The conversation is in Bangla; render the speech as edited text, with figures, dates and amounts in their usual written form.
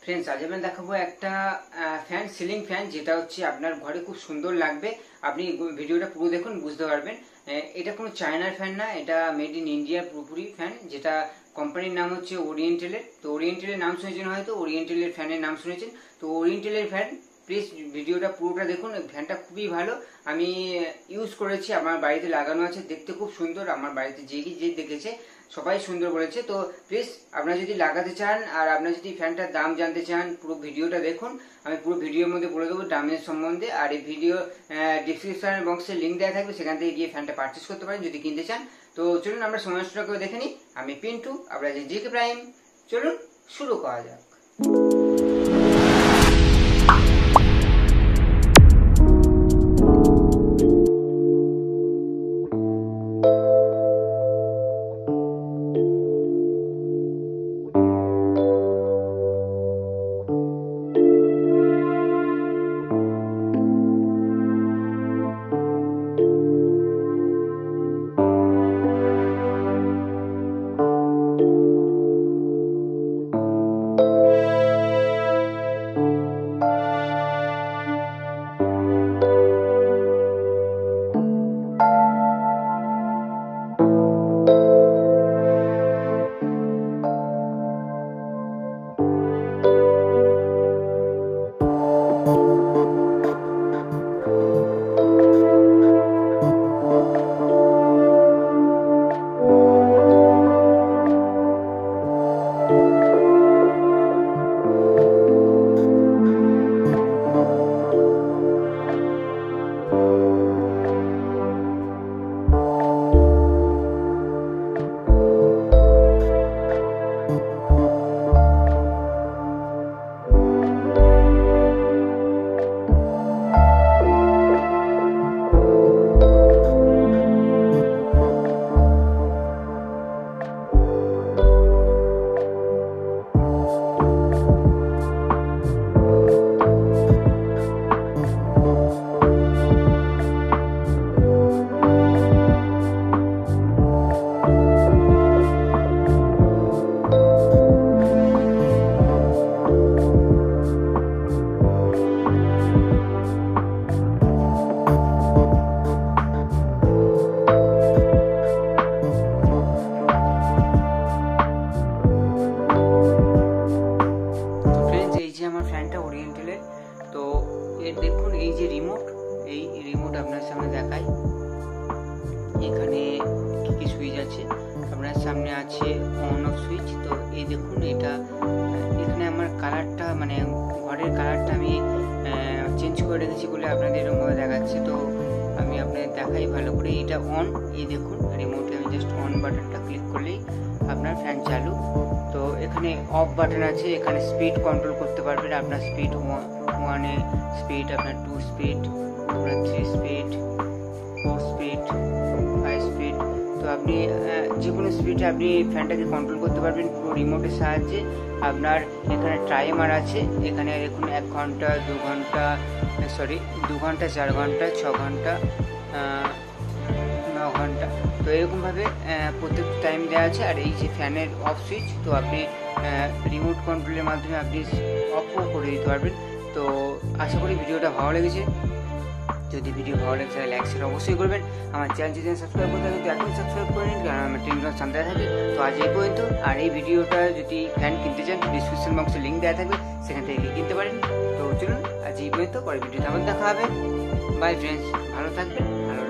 फ्रेंड्स आज मैं देखाबो একটা ফ্যান সিলিং ফ্যান যেটা হচ্ছে আপনার ঘরে খুব সুন্দর লাগবে। আপনি ভিডিওটা পুরো দেখুন বুঝতে পারবেন। এটা কোনো চায়নার ফ্যান না, এটা মেড ইন ইন্ডিয়া পুরোপুরি ফ্যান। যেটা কোম্পানির নাম হচ্ছে ওরিয়েন্টালের। তো ওরিয়েন্টালের নাম শুনেছেন, হয়তো ওরিয়েন্টালের ফ্যানের নাম শুনেছেন। তো ওরিয়েন্টালের ফ্যান, প্লিজ ভিডিওটা পুরোটা দেখুন। ফ্যানটা খুবই ভালো, আমি ইউজ করেছি, আমার বাড়িতে লাগানো আছে, দেখতে খুব সুন্দর। আমার বাড়িতে যে দেখেছে সবাই সুন্দর বলেছে। তো প্লিজ আপনারা যদি লাগাতে চান আর আপনারা যদি ফ্যানটার দাম জানতে চান, পুরো ভিডিওটা দেখুন। আমি পুরো ভিডিওর মধ্যে বলে দেবো দামের সম্বন্ধে। আর এই ভিডিও ডিসক্রিপশন বক্সে লিঙ্ক দেওয়া থাকবে, সেখান থেকে গিয়ে ফ্যানটা পারচেস করতে পারেন যদি কিনতে চান। তো চলুন আমরা সময় নষ্ট করে দেখে নিই। আমি পিন্টু, আপনারা জিকে প্রাইম। চলুন শুরু করা যাক। ফ্যানটা ওরিয়েন্টালের। তো এর দেখুন এই যে রিমোট, এই রিমোট আপনার সামনে দেখাই। এখানে কি কি সুইচ আছে আপনার সামনে আছে, অন অফ সুইচ। তো এই দেখুন এটা এখানে আমার কালারটা মানে ঘরের কালারটা আমি চেঞ্জ করে রেখেছি বলে আপনাদের এরকমভাবে দেখাচ্ছে। তো আমি আপনাদের দেখাই ভালো করে। এটা অন, এই দেখুন রিমোটে আমি জাস্ট অন বাটনটা ক্লিক করলেই আপনার ফ্যান চালু। তো এখানে অফ বাটন আছে, এখানে স্পিড কন্ট্রোল করতে পারবেন। আপনার স্পিড 1 স্পিড, আপনার 2 স্পিড, আপনার 3 স্পিড, 4 স্পিড, 5 স্পিড। তো আপনি যে কোনো স্পিডে আপনি ফ্যানটাকে কন্ট্রোল করতে পারবেন পুরো রিমোটের সাহায্যে। আপনার এখানে টাইমার আছে, এখানে দেখুন 1 ঘন্টা, 2 ঘন্টা, 2 ঘন্টা, 4 ঘন্টা, 6 ঘন্টা, 9 ঘন্টা। তো এরকমভাবে প্রত্যেক টাইম দেওয়া আছে। আর এই যে ফ্যানের অফ সুইচ, তো আপনি রিমোট কন্ট্রোলের মাধ্যমে আপনি অফও করে দিতে পারবেন। তো আশা করি ভিডিওটা ভালো লেগেছে। যদি ভিডিও ভালো লাগে তাহলে লাইক শেয়ার অবশ্যই করবেন। আমার চ্যানেল যদি সাবস্ক্রাইব করতে থাকে তো এখন সাবস্ক্রাইব করে নিন, কারণ আমার টেলিগ্রাম সামনে থাকে। তো আজ এই পর্যন্ত। আর এই ভিডিওটা যদি ফ্যান কিনতে চান ডিসক্রিপশন বক্সে লিঙ্ক দেওয়া থাকবে, সেখান থেকে কিনতে পারেন। তো চলুন আজ এই পর্যন্ত, পরে ভিডিওতে আবার দেখা হবে। বাই ফ্রেন্ডস, ভালো থাকবেন, ভালো